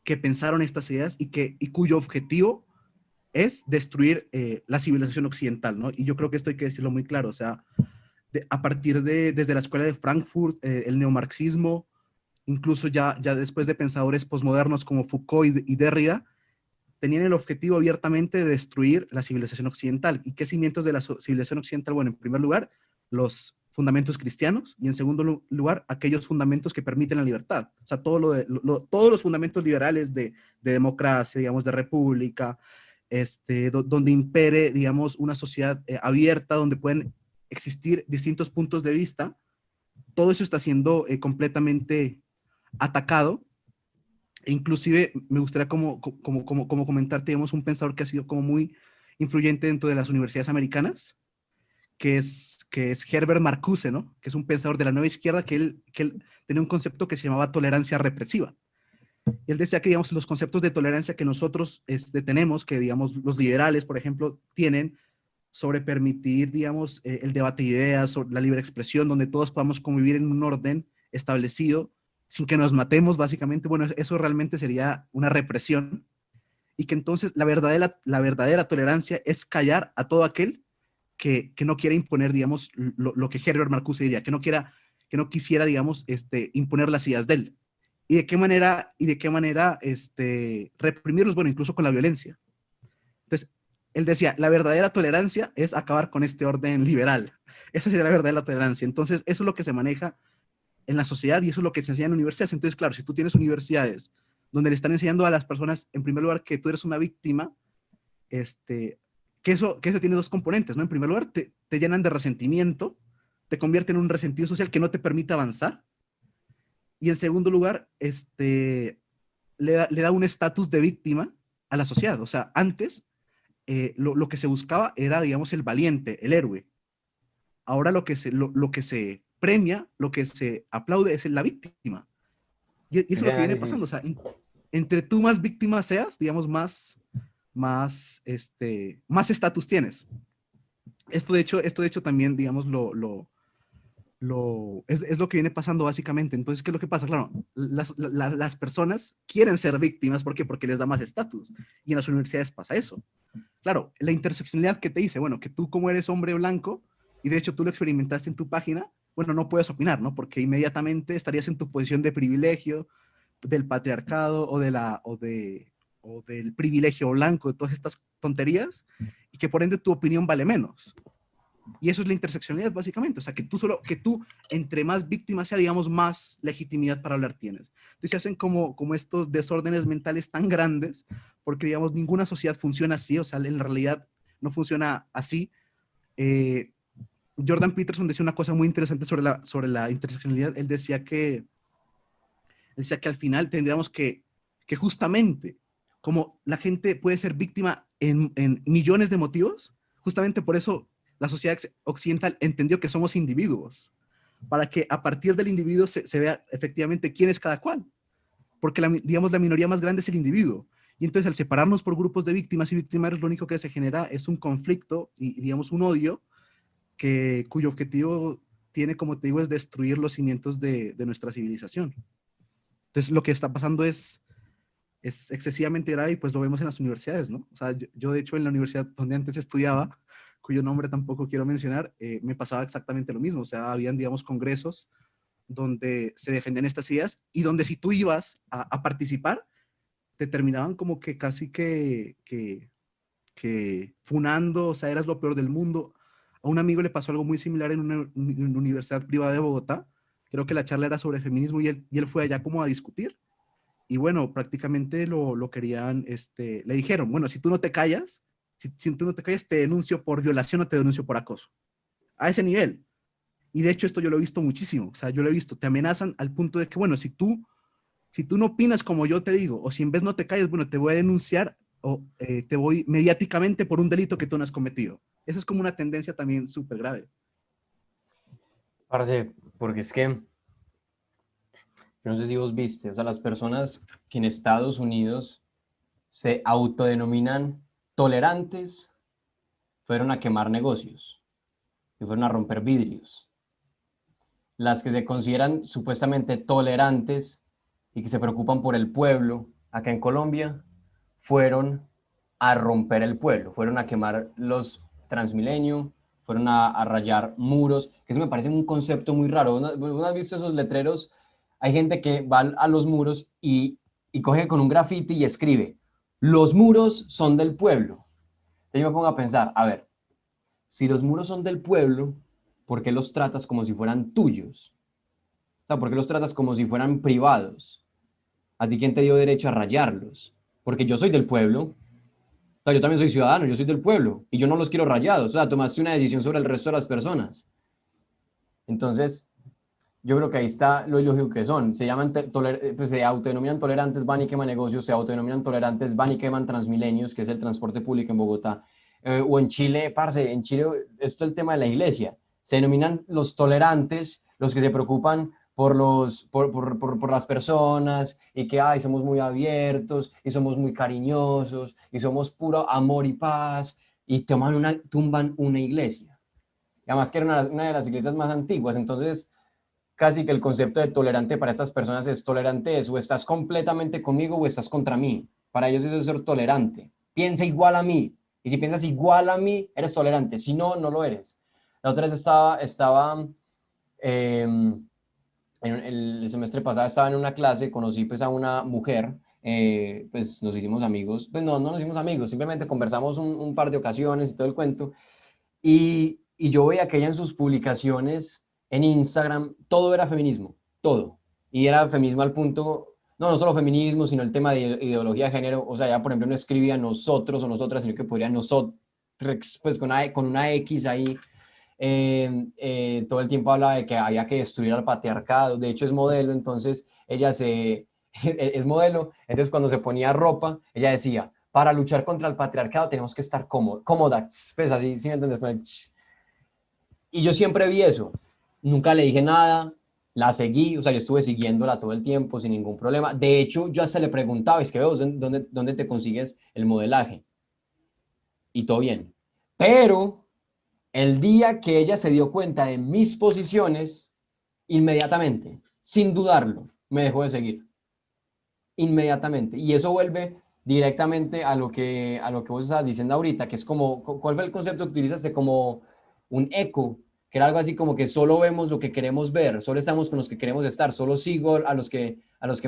que pensaron estas ideas y cuyo objetivo es destruir la civilización occidental, ¿no? Y yo creo que esto hay que decirlo muy claro, o sea, desde la escuela de Frankfurt, el neomarxismo, incluso ya después de pensadores posmodernos como Foucault y Derrida, tenían el objetivo abiertamente de destruir la civilización occidental. ¿Y qué cimientos de la civilización occidental? Bueno, en primer lugar, los fundamentos cristianos y en segundo lugar, aquellos fundamentos que permiten la libertad. O sea, todos los fundamentos liberales de democracia, digamos, de república, donde impere, digamos, una sociedad abierta, donde pueden existir distintos puntos de vista. Todo eso está siendo completamente atacado. E inclusive me gustaría como comentarte, digamos, un pensador que ha sido como muy influyente dentro de las universidades americanas, que es Herbert Marcuse, ¿no? Que es un pensador de la nueva izquierda que él tenía un concepto que se llamaba tolerancia represiva. Y él decía que, digamos, los conceptos de tolerancia que nosotros tenemos, que, digamos, los liberales, por ejemplo, tienen sobre permitir, digamos, el debate de ideas, sobre la libre expresión, donde todos podamos convivir en un orden establecido, sin que nos matemos, básicamente, bueno, eso realmente sería una represión, y que entonces la verdadera tolerancia es callar a todo aquel que no quiera imponer, digamos, lo que Herbert Marcuse diría, que no quisiera, digamos, imponer las ideas de él. ¿Y de qué manera reprimirlos? Bueno, incluso con la violencia. Entonces, él decía, la verdadera tolerancia es acabar con este orden liberal. Esa sería la verdadera tolerancia. Entonces, eso es lo que se maneja en la sociedad y eso es lo que se enseña en universidades. Entonces, claro, si tú tienes universidades donde le están enseñando a las personas, en primer lugar, que tú eres una víctima, que eso tiene dos componentes, ¿no? En primer lugar, te llenan de resentimiento, te convierten en un resentido social que no te permite avanzar. Y en segundo lugar, le da un estatus de víctima a la sociedad. O sea, antes lo que se buscaba era, digamos, el valiente, el héroe. Ahora lo que se premia, lo que se aplaude es la víctima. Y eso es Ese lo que viene pasando. O análisis, sea, entre tú más víctima seas, digamos, más estatus tienes. Esto de hecho también, digamos, es lo que viene pasando básicamente. Entonces, ¿qué es lo que pasa? Claro, las personas quieren ser víctimas. ¿Por qué? Porque les da más estatus. Y en las universidades pasa eso. Claro, la interseccionalidad que te dice, bueno, que tú como eres hombre blanco, y de hecho tú lo experimentaste en tu página, bueno, no puedes opinar, ¿no? Porque inmediatamente estarías en tu posición de privilegio, del patriarcado o del privilegio blanco, de todas estas tonterías, y que por ende tu opinión vale menos. Y eso es la interseccionalidad, básicamente. O sea, que tú entre más víctimas sea, digamos, más legitimidad para hablar tienes. Entonces se hacen como estos desórdenes mentales tan grandes, porque, digamos, ninguna sociedad funciona así. O sea, en realidad no funciona así. Eh, Jordan Peterson decía una cosa muy interesante sobre la interseccionalidad. Él decía que al final tendríamos que justamente, como la gente puede ser víctima en millones de motivos, justamente por eso la sociedad occidental entendió que somos individuos, para que a partir del individuo se vea efectivamente quién es cada cual, porque digamos la minoría más grande es el individuo. Y entonces al separarnos por grupos de víctimas y victimarios, lo único que se genera es un conflicto y digamos un odio cuyo objetivo tiene, como te digo, es destruir los cimientos de nuestra civilización. Entonces, lo que está pasando es excesivamente grave y pues lo vemos en las universidades, ¿no? O sea, yo de hecho en la universidad donde antes estudiaba, cuyo nombre tampoco quiero mencionar, me pasaba exactamente lo mismo. O sea, habían, digamos, congresos donde se defendían estas ideas y donde si tú ibas a participar, te terminaban como que casi que funando, o sea, eras lo peor del mundo. A un amigo le pasó algo muy similar en una universidad privada de Bogotá. Creo que la charla era sobre feminismo y él fue allá como a discutir. Y bueno, prácticamente lo querían, le dijeron, bueno, si tú no te callas, si tú no te callas, te denuncio por violación o te denuncio por acoso. A ese nivel. Y de hecho esto yo lo he visto muchísimo. O sea, yo lo he visto. Te amenazan al punto de que, bueno, si tú no opinas como yo te digo, o si en vez no te calles, bueno, te voy a denunciar o te voy mediáticamente por un delito que tú no has cometido. Esa es como una tendencia también súper grave. Parce, porque es que, yo no sé si vos viste, o sea, las personas que en Estados Unidos se autodenominan tolerantes fueron a quemar negocios y fueron a romper vidrios. Las que se consideran supuestamente tolerantes y que se preocupan por el pueblo, acá en Colombia, fueron a romper el pueblo, fueron a quemar los Transmilenio, fueron a rayar muros, que eso me parece un concepto muy raro. ¿No has visto esos letreros? Hay gente que va a los muros y coge con un grafiti y escribe, los muros son del pueblo. Entonces yo me pongo a pensar, a ver, si los muros son del pueblo, ¿por qué los tratas como si fueran tuyos? O sea, ¿por qué los tratas como si fueran privados? ¿A ti quién te dio derecho a rayarlos? Porque yo soy del pueblo, o sea, yo también soy ciudadano, yo soy del pueblo y yo no los quiero rayados. O sea, tomaste una decisión sobre el resto de las personas. Entonces, yo creo que ahí está lo ilógico que son. Se llaman, pues se autodenominan tolerantes, van y queman negocios, se autodenominan tolerantes, van y queman Transmilenios, que es el transporte público en Bogotá. O en Chile, parce, en Chile, esto es el tema de la iglesia. Se denominan los tolerantes, los que se preocupan por las personas y que, ay, somos muy abiertos y somos muy cariñosos y somos puro amor y paz y tumban una iglesia. Y además que era una de las iglesias más antiguas, entonces casi que el concepto de tolerante para estas personas es tolerante es o estás completamente conmigo o estás contra mí. Para ellos eso es ser tolerante. Piensa igual a mí. Y si piensas igual a mí, eres tolerante. Si no, no lo eres. La otra vez estaba el semestre pasado estaba en una clase, conocí pues a una mujer, pues nos hicimos amigos, pues no nos hicimos amigos, simplemente conversamos un par de ocasiones y todo el cuento. Y yo veía que ella en sus publicaciones en Instagram, todo era feminismo, todo. Y era feminismo al punto, no solo feminismo, sino el tema de ideología de género. O sea, ya por ejemplo no escribía nosotros o nosotras, sino que podría nosotros, pues con una X ahí. Todo el tiempo hablaba de que había que destruir al patriarcado. De hecho, es modelo, entonces ella es modelo. Entonces, cuando se ponía ropa, ella decía, para luchar contra el patriarcado tenemos que estar cómodas, pues así, ¿sí me entiendes? Y yo siempre vi eso, nunca le dije nada, la seguí, o sea, yo estuve siguiéndola todo el tiempo sin ningún problema. De hecho, yo hasta le preguntaba, es que veo, ¿dónde te consigues el modelaje? Y todo bien. Pero el día que ella se dio cuenta de mis posiciones, inmediatamente, sin dudarlo, me dejó de seguir. Inmediatamente. Y eso vuelve directamente a lo que vos estabas diciendo ahorita, que es como, ¿cuál fue el concepto que utilizaste? Como un eco, que era algo así como que solo vemos lo que queremos ver, solo estamos con los que queremos estar, solo sigo a los que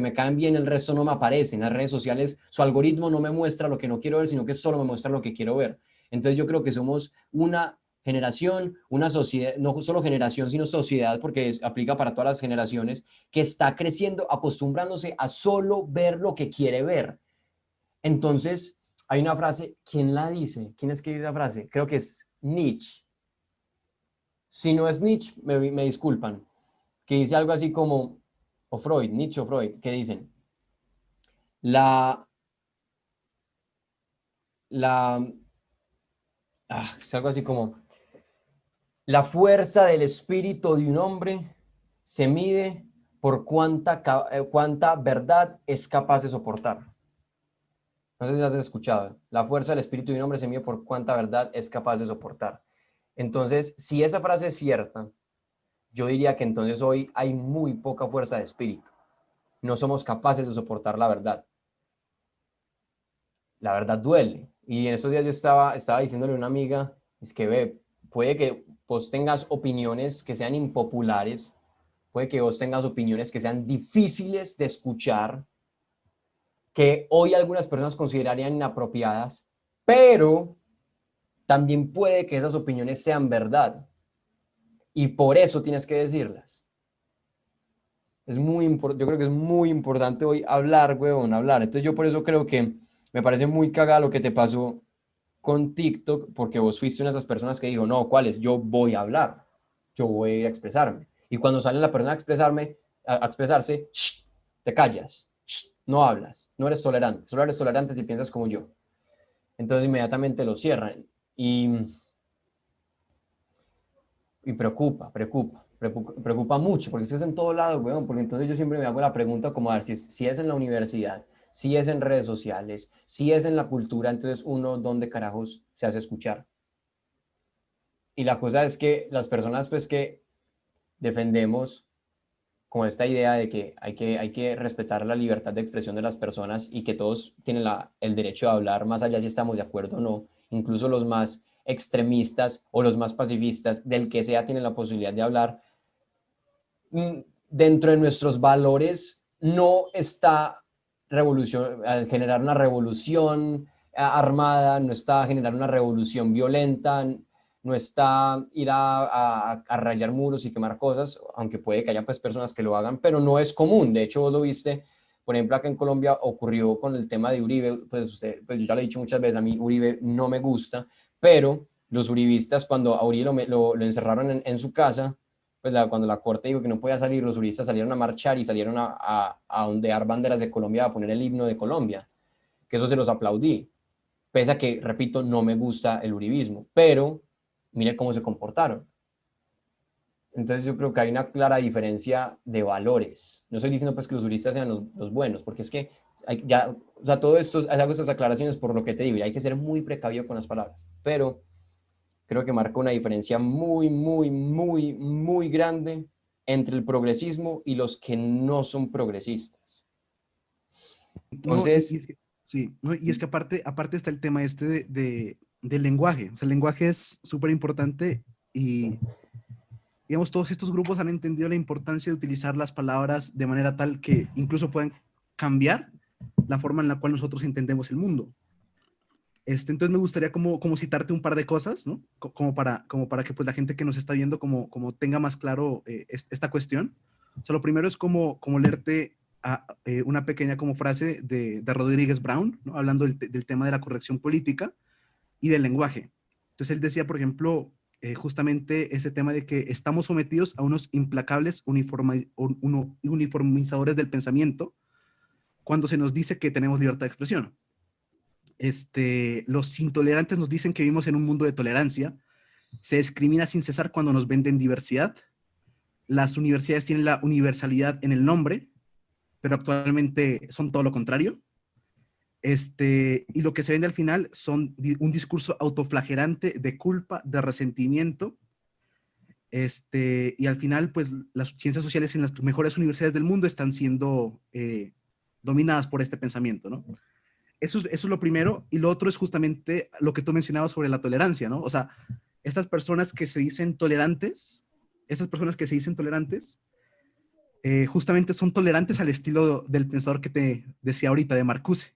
me caen bien, el resto no me aparece. En las redes sociales, su algoritmo no me muestra lo que no quiero ver, sino que solo me muestra lo que quiero ver. Entonces yo creo que somos una generación, una sociedad, no solo generación, sino sociedad, porque aplica para todas las generaciones, que está creciendo acostumbrándose a solo ver lo que quiere ver. Entonces, hay una frase, ¿quién la dice? ¿Quién es que dice esa frase? Creo que es Nietzsche. Si no es Nietzsche, me disculpan, que dice algo así como, o Freud, Nietzsche o Freud, que dicen, la, la, es algo así como, la fuerza del espíritu de un hombre se mide por cuánta verdad es capaz de soportar. No sé si has escuchado. La fuerza del espíritu de un hombre se mide por cuánta verdad es capaz de soportar. Entonces, si esa frase es cierta, yo diría que entonces hoy hay muy poca fuerza de espíritu. No somos capaces de soportar la verdad. La verdad duele. Y en esos días yo estaba diciéndole a una amiga, es que ve, puede que vos tengas opiniones que sean impopulares, puede que vos tengas opiniones que sean difíciles de escuchar, que hoy algunas personas considerarían inapropiadas, pero también puede que esas opiniones sean verdad y por eso tienes que decirlas. Yo creo que es muy importante hoy hablar, huevón, hablar. Entonces yo por eso creo que me parece muy cagado lo que te pasó con TikTok, porque vos fuiste una de esas personas que dijo, no, ¿cuáles? Yo voy a hablar, yo voy a ir a expresarme. Y cuando sale la persona a expresarse, shh, te callas, shh, no hablas, no eres tolerante, solo eres tolerante si piensas como yo. Entonces inmediatamente lo cierran. Y preocupa mucho, porque es en todo lado, weón, porque entonces yo siempre me hago la pregunta como a ver si es en la universidad, si es en redes sociales, si es en la cultura, entonces uno, ¿dónde carajos se hace escuchar? Y la cosa es que las personas pues que defendemos como esta idea de que hay que respetar la libertad de expresión de las personas y que todos tienen el derecho de hablar, más allá si estamos de acuerdo o no, incluso los más extremistas o los más pacifistas, del que sea, tienen la posibilidad de hablar. Dentro de nuestros valores no está generar una revolución armada, no está generar una revolución violenta, no está ir a rayar muros y quemar cosas, aunque puede que haya pues, personas que lo hagan, pero no es común. De hecho, vos lo viste, por ejemplo, acá en Colombia ocurrió con el tema de Uribe, pues yo ya lo he dicho muchas veces, a mí Uribe no me gusta, pero los uribistas cuando a Uribe lo encerraron en su casa, pues cuando la corte dijo que no podía salir, los uribistas salieron a marchar y salieron a ondear banderas de Colombia, a poner el himno de Colombia, que eso se los aplaudí, pese a que, repito, no me gusta el uribismo, pero mire cómo se comportaron. Entonces yo creo que hay una clara diferencia de valores. No estoy diciendo pues que los uribistas sean los buenos, porque es que ya, o sea, todo esto, hago estas aclaraciones por lo que te digo, y hay que ser muy precavido con las palabras, pero creo que marca una diferencia muy, muy, muy, muy grande entre el progresismo y los que no son progresistas. No, Entonces, sí, no, y es que aparte está el tema este del lenguaje. O sea, el lenguaje es súper importante y, digamos, todos estos grupos han entendido la importancia de utilizar las palabras de manera tal que incluso pueden cambiar la forma en la cual nosotros entendemos el mundo. Entonces me gustaría como citarte un par de cosas, ¿no? Como para que pues la gente que nos está viendo como tenga más claro esta cuestión. O sea, lo primero es como leerte una pequeña como frase de Rodríguez Brown, ¿no? Hablando del tema de la corrección política y del lenguaje. Entonces él decía, por ejemplo, justamente ese tema de que estamos sometidos a unos implacables uniformizadores del pensamiento cuando se nos dice que tenemos libertad de expresión. Los intolerantes nos dicen que vivimos en un mundo de tolerancia, se discrimina sin cesar cuando nos venden diversidad, las universidades tienen la universalidad en el nombre, pero actualmente son todo lo contrario. Y lo que se vende al final son un discurso autoflagelante de culpa, de resentimiento, y al final, pues las ciencias sociales en las mejores universidades del mundo están siendo dominadas por este pensamiento, ¿no? Eso es lo primero. Y lo otro es justamente lo que tú mencionabas sobre la tolerancia, ¿no? O sea, estas personas que se dicen tolerantes, estas personas que se dicen tolerantes, justamente son tolerantes al estilo del pensador que te decía ahorita, de Marcuse,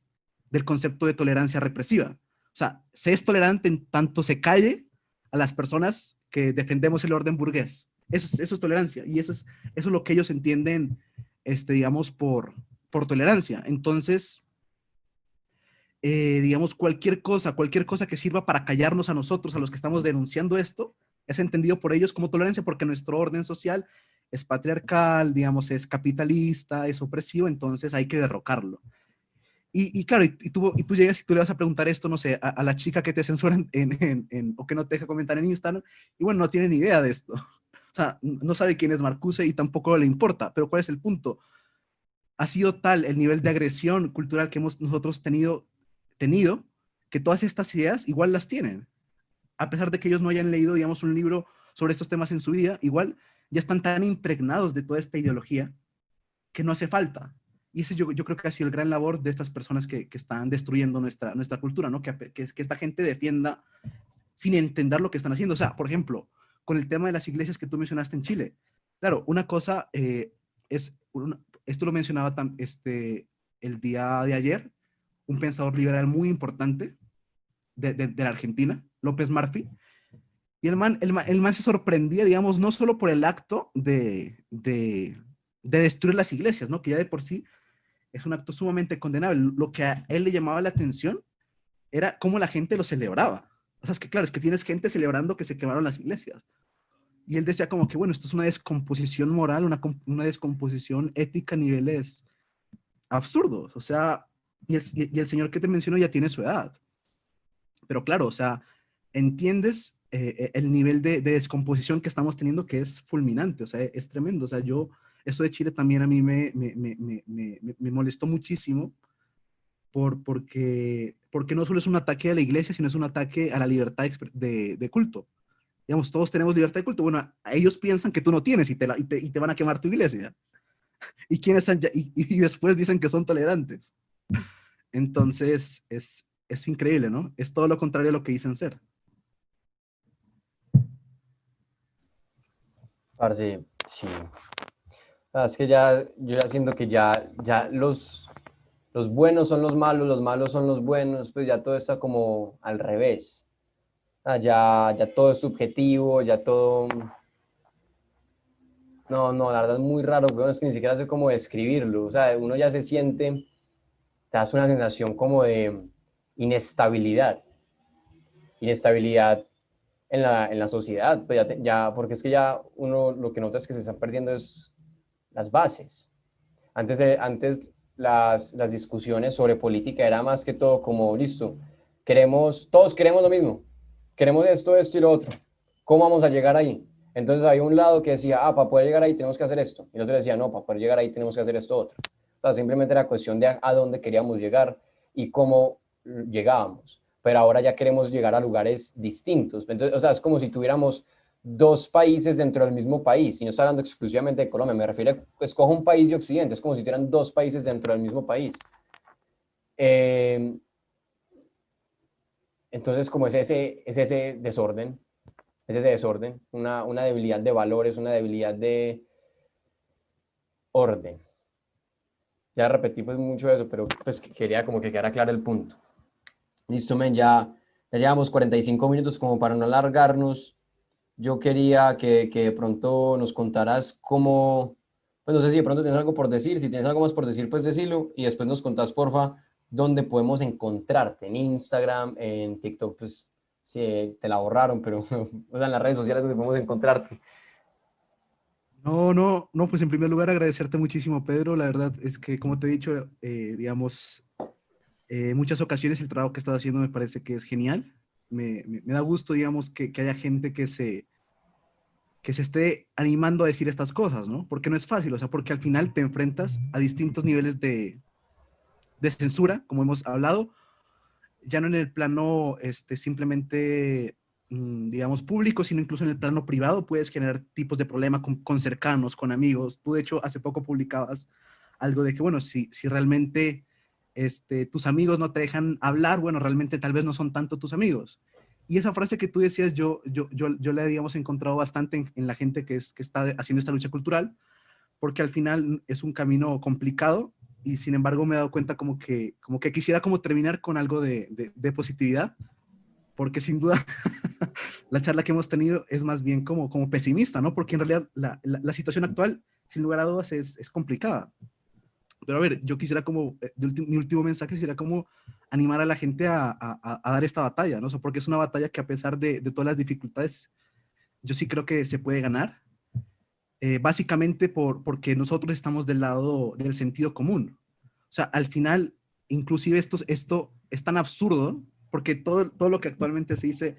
del concepto de tolerancia represiva. O sea, se es tolerante en tanto se calle a las personas que defendemos el orden burgués. Eso es tolerancia y eso es lo que ellos entienden, digamos, por tolerancia. Entonces, digamos, cualquier cosa que sirva para callarnos a nosotros, a los que estamos denunciando esto, es entendido por ellos como tolerancia porque nuestro orden social es patriarcal, digamos, es capitalista, es opresivo, entonces hay que derrocarlo. Y claro, y tú llegas y tú le vas a preguntar esto, no sé, a la chica que te censuran o que no te deja comentar en Instagram, y bueno, no tiene ni idea de esto. O sea, no sabe quién es Marcuse y tampoco le importa, pero ¿cuál es el punto? Ha sido tal el nivel de agresión cultural que hemos nosotros tenido que todas estas ideas igual las tienen. A pesar de que ellos no hayan leído, digamos, un libro sobre estos temas en su vida, igual ya están tan impregnados de toda esta ideología que no hace falta. Y ese yo creo que ha sido el gran labor de estas personas que están destruyendo nuestra cultura, ¿no? Que esta gente defienda sin entender lo que están haciendo. O sea, por ejemplo, con el tema de las iglesias que tú mencionaste en Chile. Claro, una cosa esto lo mencionaba el día de ayer, un pensador liberal muy importante de la Argentina, López Murphy, y el man se sorprendía, digamos, no solo por el acto de destruir las iglesias, ¿no? Que ya de por sí es un acto sumamente condenable. Lo que a él le llamaba la atención era cómo la gente lo celebraba. O sea, es que claro, es que tienes gente celebrando que se quemaron las iglesias. Y él decía como que, bueno, esto es una descomposición moral, una descomposición ética a niveles absurdos. O sea, y el señor que te menciono ya tiene su edad. Pero claro, o sea, entiendes el nivel de descomposición que estamos teniendo, que es fulminante, o sea, es tremendo. O sea, eso de Chile también a mí me molestó muchísimo porque no solo es un ataque a la iglesia, sino es un ataque a la libertad de culto. Digamos, todos tenemos libertad de culto. Bueno, ellos piensan que tú no tienes y te van a quemar tu iglesia. Y después dicen que son tolerantes. Entonces, es increíble, ¿no? Es todo lo contrario a lo que dicen ser. Parce, sí. Ah, es que ya, yo ya siento que ya los buenos son los malos son los buenos, pues ya todo está como al revés. Ah, ya todo es subjetivo, ya todo... No, no, la verdad es muy raro, weón, es que ni siquiera sé cómo describirlo. O sea, uno ya se siente, te das una sensación como de inestabilidad. Inestabilidad en la sociedad, pues porque es que ya uno lo que nota es que se están perdiendo es las bases. Antes las discusiones sobre política era más que todo como, listo, todos queremos lo mismo, queremos esto, esto y lo otro. ¿Cómo vamos a llegar ahí? Entonces había un lado que decía, para poder llegar ahí tenemos que hacer esto. Y el otro decía, no, para poder llegar ahí tenemos que hacer esto otro. O sea, simplemente era cuestión de a dónde queríamos llegar y cómo llegábamos. Pero ahora ya queremos llegar a lugares distintos. Entonces, o sea, es como si tuviéramos dos países dentro del mismo país, y no estoy hablando exclusivamente de Colombia, me refiero a, escojo un país de Occidente, es como si tuvieran dos países dentro del mismo país. Eh, entonces, como es ese desorden, una debilidad de valores, una debilidad de orden. Ya repetí pues mucho eso, pero pues quería como que quedara claro el punto. Listo, men, ya llevamos 45 minutos como para no alargarnos. Yo quería que de pronto nos contaras cómo, pues no sé si de pronto tienes algo por decir, si tienes algo más por decir, pues decilo, y después nos contás, porfa, dónde podemos encontrarte, en Instagram, en TikTok, pues sí, te la borraron, pero o sea, en las redes sociales donde podemos encontrarte. No, no, no, pues en primer lugar agradecerte muchísimo, Pedro. La verdad es que, como te he dicho, digamos, en muchas ocasiones el trabajo que estás haciendo me parece que es genial. Me da gusto, digamos, que haya gente que se esté animando a decir estas cosas, ¿no? Porque no es fácil, o sea, porque al final te enfrentas a distintos niveles de censura, como hemos hablado, ya no en el plano simplemente, digamos, público, sino incluso en el plano privado puedes generar tipos de problema con cercanos, con amigos. Tú, de hecho, hace poco publicabas algo de que, bueno, si realmente tus amigos no te dejan hablar, bueno, realmente tal vez no son tanto tus amigos. Y esa frase que tú decías, yo la, digamos, encontrado bastante en la gente que está haciendo esta lucha cultural, porque al final es un camino complicado y sin embargo me he dado cuenta como que quisiera como terminar con algo de positividad, porque sin duda la charla que hemos tenido es más bien como pesimista, ¿no? Porque en realidad la situación actual, sin lugar a dudas, es complicada. Pero a ver, yo quisiera como, mi último mensaje sería como animar a la gente a dar esta batalla, ¿no? O sea, porque es una batalla que a pesar de todas las dificultades, yo sí creo que se puede ganar, básicamente porque nosotros estamos del lado del sentido común. O sea, al final, inclusive esto es tan absurdo, porque todo lo que actualmente se dice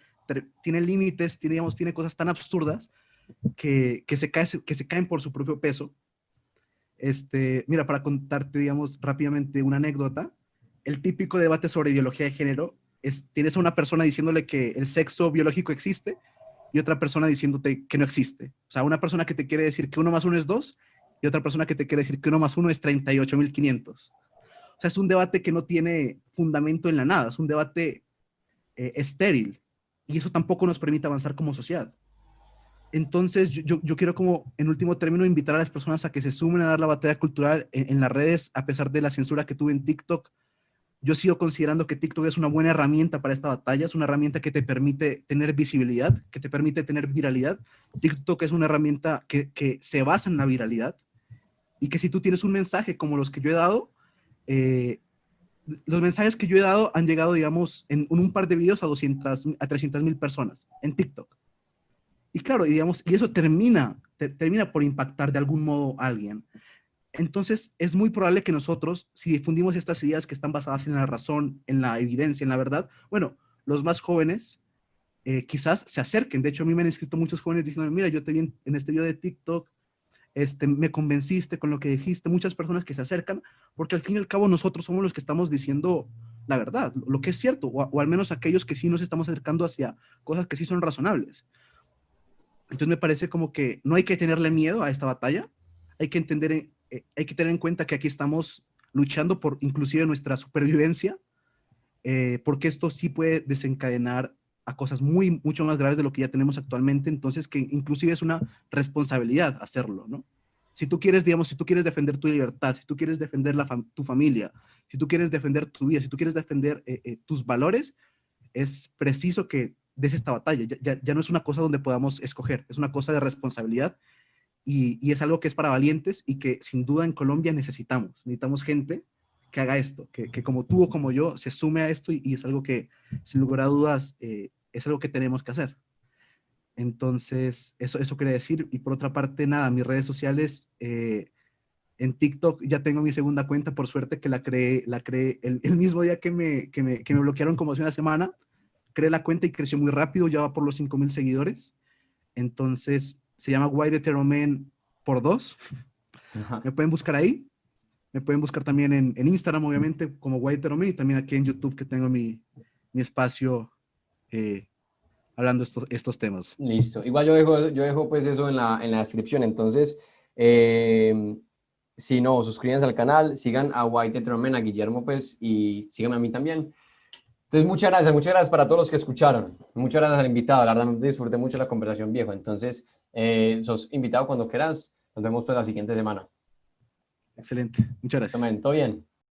tiene límites, tiene cosas tan absurdas que se caen por su propio peso. Mira, para contarte, digamos, rápidamente una anécdota, el típico debate sobre ideología de género tienes a una persona diciéndole que el sexo biológico existe y otra persona diciéndote que no existe. O sea, una persona que te quiere decir que 1 más 1 es 2 y otra persona que te quiere decir que 1 más 1 es 38.500. O sea, es un debate que no tiene fundamento en la nada, es un debate estéril y eso tampoco nos permite avanzar como sociedad. Entonces, yo quiero como, en último término, invitar a las personas a que se sumen a dar la batalla cultural en las redes, a pesar de la censura que tuve en TikTok. Yo sigo considerando que TikTok es una buena herramienta para esta batalla, es una herramienta que te permite tener visibilidad, que te permite tener viralidad. TikTok es una herramienta que se basa en la viralidad y que si tú tienes un mensaje como los que yo he dado, eh, los mensajes que yo he dado han llegado, digamos, en un par de videos a 200, a 300.000 personas en TikTok. Y claro, y, digamos, y eso termina por impactar de algún modo a alguien. Entonces, es muy probable que nosotros, si difundimos estas ideas que están basadas en la razón, en la evidencia, en la verdad, bueno, los más jóvenes quizás se acerquen. De hecho, a mí me han escrito muchos jóvenes diciendo, mira, yo te vi en este video de TikTok, me convenciste con lo que dijiste. Muchas personas que se acercan, porque al fin y al cabo nosotros somos los que estamos diciendo la verdad, lo que es cierto, o al menos aquellos que sí nos estamos acercando hacia cosas que sí son razonables. Entonces me parece como que no hay que tenerle miedo a esta batalla, hay que entender, hay que tener en cuenta que aquí estamos luchando por inclusive nuestra supervivencia, porque esto sí puede desencadenar a cosas mucho más graves de lo que ya tenemos actualmente, entonces que inclusive es una responsabilidad hacerlo, ¿no? Si tú quieres, digamos, si tú quieres defender tu libertad, si tú quieres defender tu familia, si tú quieres defender tu vida, si tú quieres defender tus valores, es preciso que des esta batalla. Ya no es una cosa donde podamos escoger, es una cosa de responsabilidad y es algo que es para valientes y que sin duda en Colombia necesitamos. Necesitamos gente que haga esto, que como tú o como yo se sume a esto y es algo que sin lugar a dudas es algo que tenemos que hacer. Entonces, eso quería decir. Y por otra parte, nada, mis redes sociales, en TikTok ya tengo mi segunda cuenta, por suerte que la creé el mismo día que me bloquearon como hace una semana. Creé la cuenta y creció muy rápido, ya va por los 5.000 seguidores. Entonces, se llama Why the Terror Man por 2. Me pueden buscar ahí. Me pueden buscar también en Instagram, obviamente, como Why the Terror Man, y también aquí en YouTube, que tengo mi espacio hablando estos temas. Listo. Igual yo dejo pues eso en la descripción. Entonces, si no, suscríbanse al canal, sigan a White Tromen, a Guillermo pues, y síganme a mí también. Entonces, muchas gracias para todos los que escucharon. Muchas gracias al invitado, la verdad disfruté mucho la conversación, viejo. Entonces, sos invitado cuando quieras. Nos vemos pues la siguiente semana. Excelente. Muchas gracias. Todo bien.